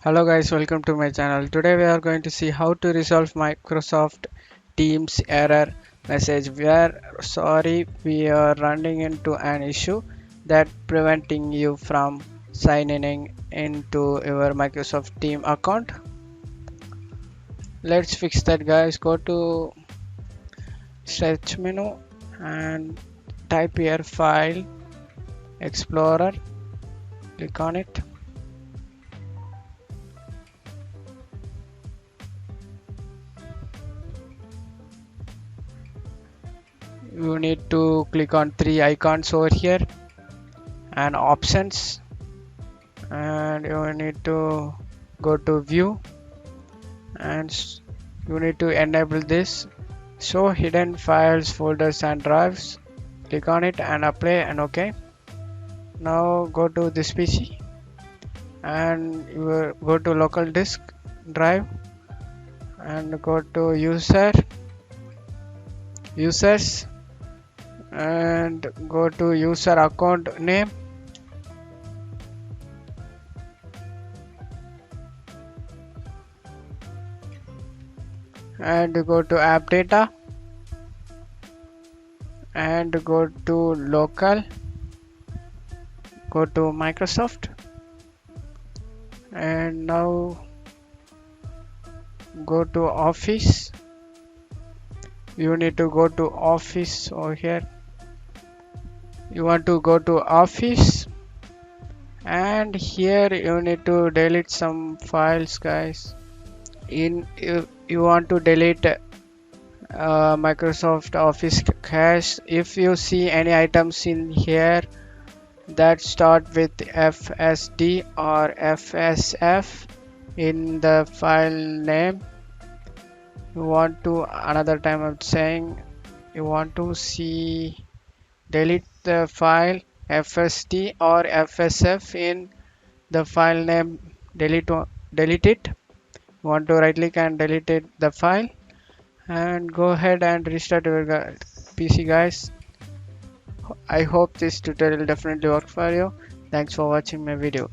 Hello guys, welcome to my channel. Today we are going to see how to resolve Microsoft Teams error message where sorry we are running into an issue that preventing you from signing into your Microsoft Team account. Let's fix that guys. Go to search menu and type here File Explorer. Click on it. You need to click on three icons over here and options, and you need to go to view and you need to enable this show hidden files, folders and drives. Click on it and apply and OK. Now go to this PC and you will go to local disk drive and go to users and go to user account name and go to app data and go to local, go to Microsoft, and now go to office. You need to go to office over here. You want to go to office and here you need to delete some files guys. You want to delete Microsoft Office cache. If you see any items in here that start with FSD or FSF in the file name, you want to, another time I'm saying, you want to see delete the file FSD or FSF in the file name, delete it. You want to right click and delete it the file and go ahead and restart your PC guys. I hope this tutorial definitely worked for you. Thanks for watching my video.